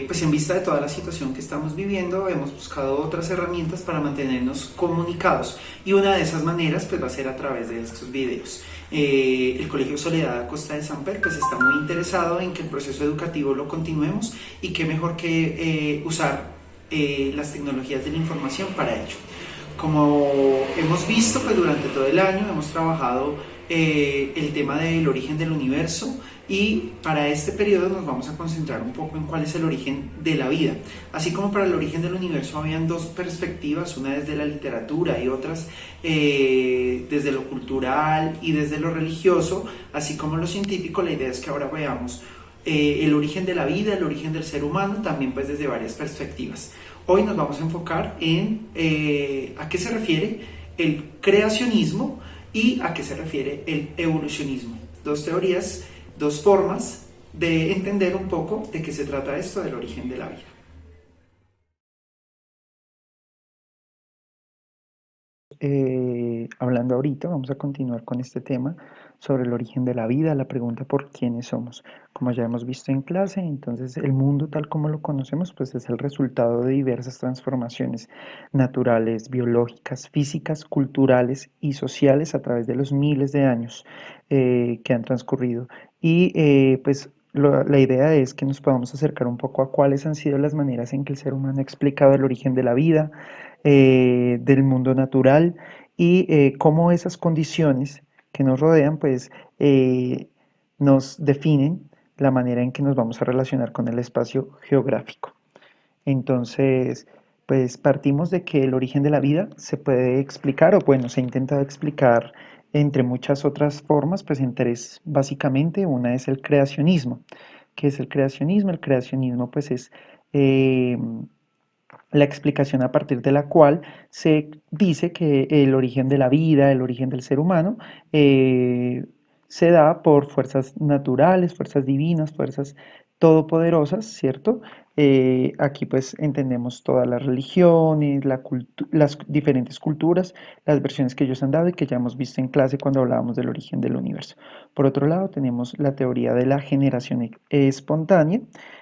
pues en vista de toda la situación que estamos viviendo, hemos buscado otras herramientas para mantenernos comunicados y una de esas maneras pues va a ser a través de estos videos. El Colegio Soledad Costa de Samper pues está muy interesado en que el proceso educativo lo continuemos y qué mejor que usar las tecnologías de la información para ello. Como hemos visto, pues durante todo el año hemos trabajado el tema del origen del universo y para este periodo nos vamos a concentrar un poco en cuál es el origen de la vida. Así como para el origen del universo habían dos perspectivas, una desde la literatura y otras desde lo cultural y desde lo religioso, así como lo científico, la idea es que ahora veamos el origen de la vida, el origen del ser humano, también pues desde varias perspectivas. Hoy nos vamos a enfocar en a qué se refiere el creacionismo y a qué se refiere el evolucionismo. Dos teorías, dos formas de entender un poco de qué se trata esto del origen de la vida. Hablando ahorita, vamos a continuar con este tema sobre el origen de la vida, la pregunta por quiénes somos. Como ya hemos visto en clase, entonces el mundo tal como lo conocemos, pues es el resultado de diversas transformaciones naturales, biológicas, físicas, culturales y sociales a través de los miles de años que han transcurrido. Y pues la idea es que nos podamos acercar un poco a cuáles han sido las maneras en que el ser humano ha explicado el origen de la vida, del mundo natural y cómo esas condiciones que nos rodean pues nos definen la manera en que nos vamos a relacionar con el espacio geográfico. Entonces, pues partimos de que el origen de la vida se puede explicar, o bueno, se ha intentado explicar entre muchas otras formas, pues en tres básicamente. Una es el creacionismo. ¿Qué es el creacionismo? El creacionismo pues es eh, la explicación a partir de la cual se dice que el origen de la vida, el origen del ser humano, eh, se da por fuerzas naturales, fuerzas divinas, fuerzas todopoderosas, ¿cierto? Aquí pues entendemos todas las religiones, las diferentes culturas, las versiones que ellos han dado y que ya hemos visto en clase cuando hablábamos del origen del universo. Por otro lado, tenemos la teoría de la generación espontánea,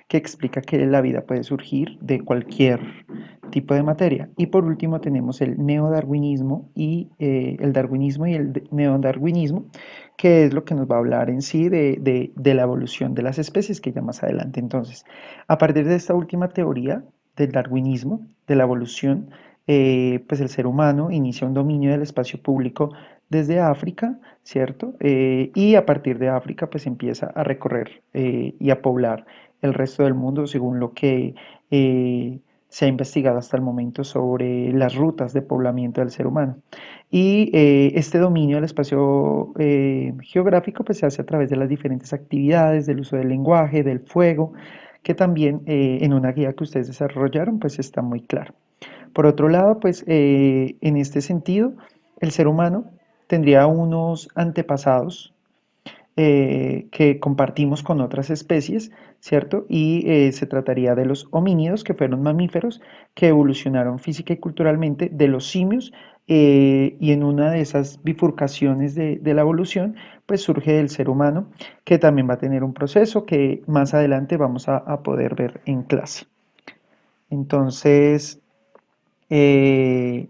que explica que la vida puede surgir de cualquier tipo de materia. Y por último tenemos el neodarwinismo y el darwinismo y el neodarwinismo, que es lo que nos va a hablar en sí de la evolución de las especies, que ya más adelante. Entonces, a partir de esta última teoría del darwinismo, de la evolución, pues el ser humano inicia un dominio del espacio público desde África, ¿cierto? Y a partir de África, pues empieza a recorrer y a poblar el resto del mundo según lo que se ha investigado hasta el momento sobre las rutas de poblamiento del ser humano. Y este dominio del espacio geográfico pues se hace a través de las diferentes actividades, del uso del lenguaje, del fuego, que también en una guía que ustedes desarrollaron pues está muy claro. Por otro lado, pues en este sentido, el ser humano tendría unos antepasados que compartimos con otras especies, ¿cierto? Y se trataría de los homínidos, que fueron mamíferos que evolucionaron física y culturalmente de los simios, y en una de esas bifurcaciones de la evolución, pues surge el ser humano, que también va a tener un proceso que más adelante vamos a poder ver en clase. Entonces, eh,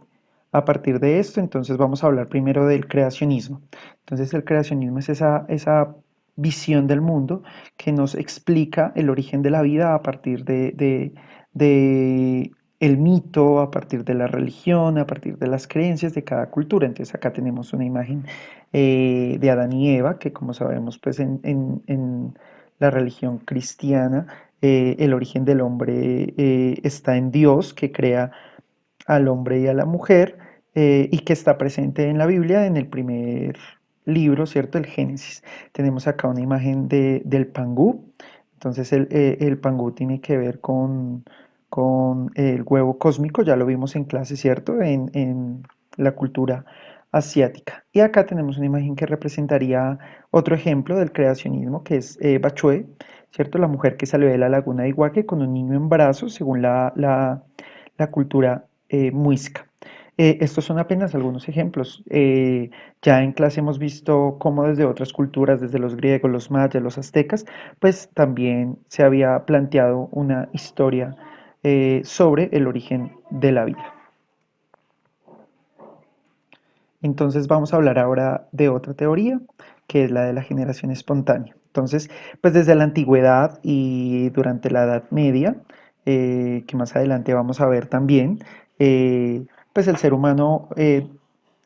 a partir de esto, entonces vamos a hablar primero del creacionismo. Entonces el creacionismo es esa visión del mundo que nos explica el origen de la vida a partir de el mito, a partir de la religión, a partir de las creencias de cada cultura. Entonces acá tenemos una imagen de Adán y Eva, que como sabemos, pues en la religión cristiana, el origen del hombre está en Dios, que crea al hombre y a la mujer, y que está presente en la Biblia en el primer libro, ¿cierto? El Génesis. Tenemos acá una imagen del pangú. Entonces el pangú tiene que ver con el huevo cósmico, ya lo vimos en clase, ¿cierto? En la cultura asiática. Y acá tenemos una imagen que representaría otro ejemplo del creacionismo, que es Bachué, ¿cierto? La mujer que salió de la laguna de Iguaque con un niño en brazos, según la cultura muisca. Estos son apenas algunos ejemplos. Ya en clase hemos visto cómo desde otras culturas, desde los griegos, los mayas, los aztecas, pues también se había planteado una historia sobre el origen de la vida. Entonces vamos a hablar ahora de otra teoría, que es la de la generación espontánea. Entonces, pues desde la antigüedad y durante la Edad Media, que más adelante vamos a ver también, pues el ser humano,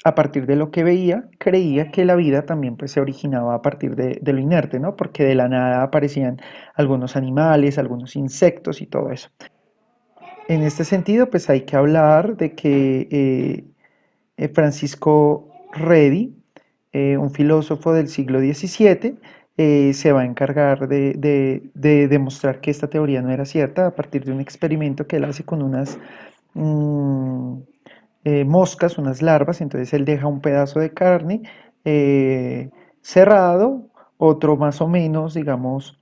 a partir de lo que veía, creía que la vida también pues se originaba a partir de lo inerte, ¿no? Porque de la nada aparecían algunos animales, algunos insectos y todo eso. En este sentido, pues hay que hablar de que Francisco Redi, un filósofo del siglo XVII, se va a encargar de demostrar que esta teoría no era cierta a partir de un experimento que él hace con unas mm, moscas, unas larvas. Entonces él deja un pedazo de carne cerrado, otro más o menos, digamos,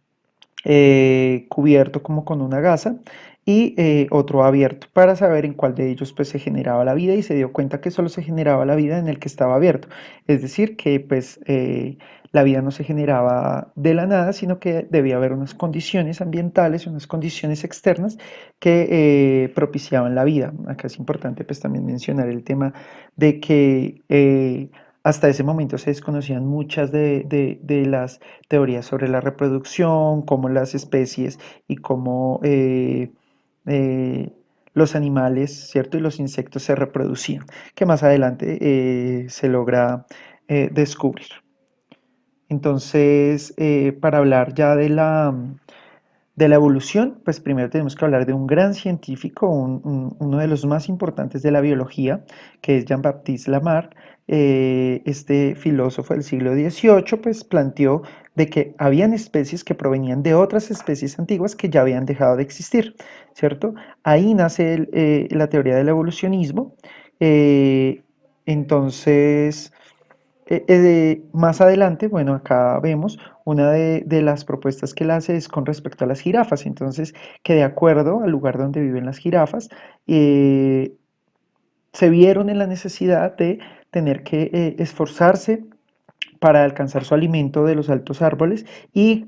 cubierto como con una gasa y otro abierto para saber en cuál de ellos pues se generaba la vida, y se dio cuenta que solo se generaba la vida en el que estaba abierto, es decir que pues la vida no se generaba de la nada, sino que debía haber unas condiciones ambientales, unas condiciones externas que propiciaban la vida. Acá es importante pues también mencionar el tema de que hasta ese momento se desconocían muchas de las teorías sobre la reproducción, cómo las especies y cómo eh, los animales, ¿cierto? Y los insectos se reproducían, que más adelante se logra descubrir. Entonces, para hablar ya de la evolución, pues primero tenemos que hablar de un gran científico, uno de los más importantes de la biología, que es Jean-Baptiste Lamarck. Este filósofo del siglo XVIII pues planteó de que habían especies que provenían de otras especies antiguas que ya habían dejado de existir, ¿cierto? Ahí nace la teoría del evolucionismo. eh, entonces, más adelante, bueno, acá vemos una de las propuestas que él hace es con respecto a las jirafas. Entonces, que de acuerdo al lugar donde viven las jirafas, eh, se vieron en la necesidad de tener que esforzarse para alcanzar su alimento de los altos árboles, y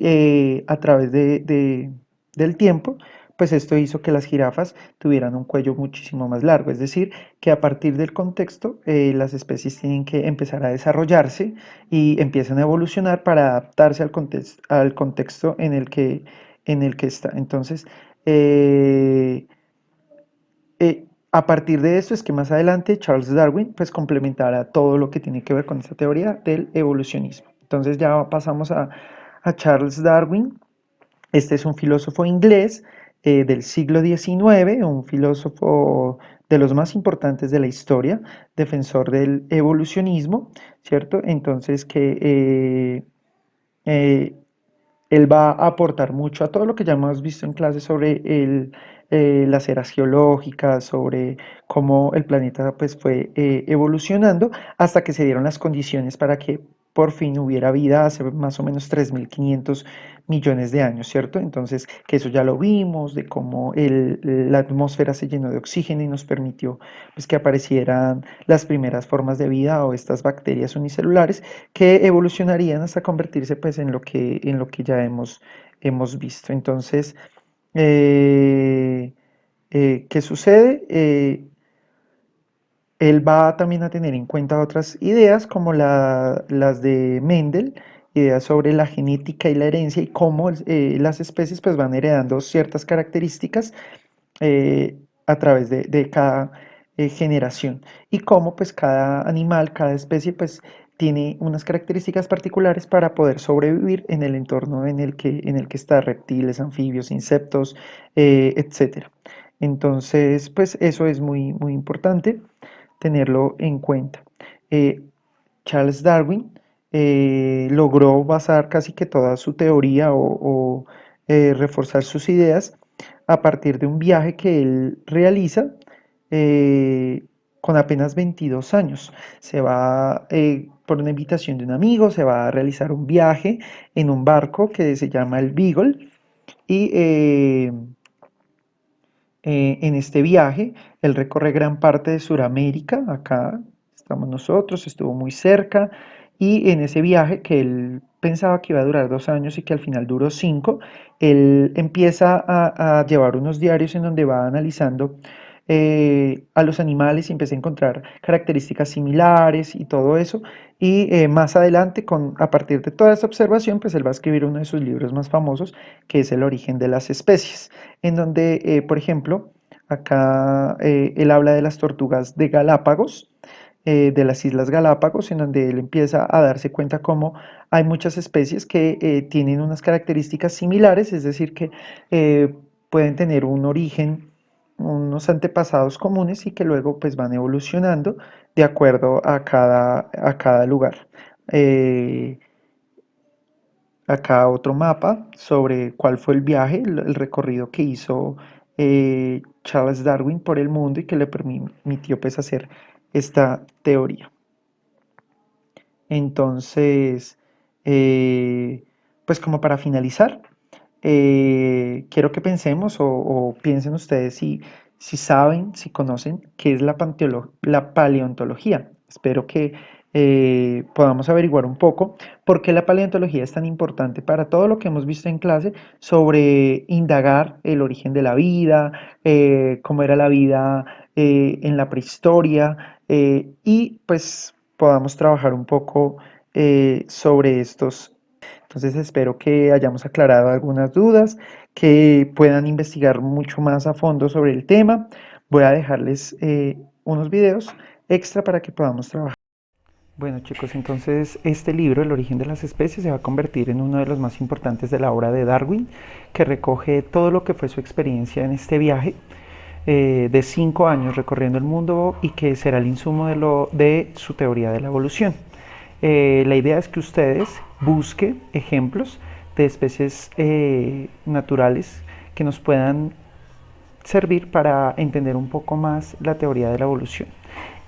a través del tiempo, pues esto hizo que las jirafas tuvieran un cuello muchísimo más largo. Es decir, que a partir del contexto, las especies tienen que empezar a desarrollarse y empiezan a evolucionar para adaptarse al contexto en el que está. Entonces, eh, a partir de esto es que más adelante Charles Darwin pues complementará todo lo que tiene que ver con esta teoría del evolucionismo. Entonces ya pasamos a Charles Darwin. Este es un filósofo inglés del siglo XIX, un filósofo de los más importantes de la historia, defensor del evolucionismo, ¿cierto? Entonces que eh, él va a aportar mucho a todo lo que ya hemos visto en clase sobre las eras geológicas, sobre cómo el planeta pues, fue evolucionando hasta que se dieron las condiciones para que por fin hubiera vida hace más o menos 3.500 millones de años, ¿cierto? Entonces, que eso ya lo vimos, de cómo la atmósfera se llenó de oxígeno y nos permitió pues, que aparecieran las primeras formas de vida o estas bacterias unicelulares que evolucionarían hasta convertirse pues en lo que ya hemos visto. Entonces, ¿qué sucede? Él va también a tener en cuenta otras ideas como las de Mendel, ideas sobre la genética y la herencia y cómo las especies pues van heredando ciertas características a través de cada generación, y cómo pues cada animal, cada especie pues tiene unas características particulares para poder sobrevivir en el entorno en el que está, reptiles, anfibios, insectos, etcétera. Entonces, pues eso es muy, muy importante tenerlo en cuenta. Eh, Charles Darwin logró basar casi que toda su teoría o reforzar sus ideas a partir de un viaje que él realiza eh, con apenas 22 años. Se va, por una invitación de un amigo, se va a realizar un viaje en un barco que se llama el Beagle, y En este viaje, él recorre gran parte de Sudamérica, acá estamos nosotros, estuvo muy cerca, y en ese viaje que él pensaba que iba a durar 2 años y que al final duró 5, él empieza a llevar unos diarios en donde va analizando a los animales y empieza a encontrar características similares y todo eso. Y más adelante, a partir de toda esta observación, pues él va a escribir uno de sus libros más famosos, que es El origen de las especies, en donde, por ejemplo, acá él habla de las tortugas de Galápagos, de las Islas Galápagos, en donde él empieza a darse cuenta cómo hay muchas especies que tienen unas características similares, es decir, que eh, pueden tener un origen, unos antepasados comunes y que luego pues van evolucionando de acuerdo a cada lugar. Eh, Acá otro mapa sobre cuál fue el viaje, el recorrido que hizo Charles Darwin por el mundo y que le permitió pues hacer esta teoría. Entonces, eh, pues como para finalizar, quiero que pensemos o piensen ustedes si saben, si conocen qué es la paleontología. Espero que podamos averiguar un poco por qué la paleontología es tan importante para todo lo que hemos visto en clase sobre indagar el origen de la vida, cómo era la vida en la prehistoria y pues podamos trabajar un poco sobre estos. Entonces espero que hayamos aclarado algunas dudas, que puedan investigar mucho más a fondo sobre el tema. Voy a dejarles unos videos extra para que podamos trabajar. Bueno chicos, entonces este libro, El origen de las especies, se va a convertir en uno de los más importantes de la obra de Darwin, que recoge todo lo que fue su experiencia en este viaje de 5 años recorriendo el mundo y que será el insumo de su teoría de la evolución. La idea es que ustedes busquen ejemplos de especies naturales que nos puedan servir para entender un poco más la teoría de la evolución.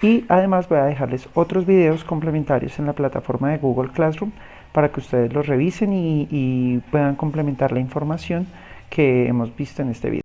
Y además voy a dejarles otros videos complementarios en la plataforma de Google Classroom para que ustedes los revisen y puedan complementar la información que hemos visto en este video.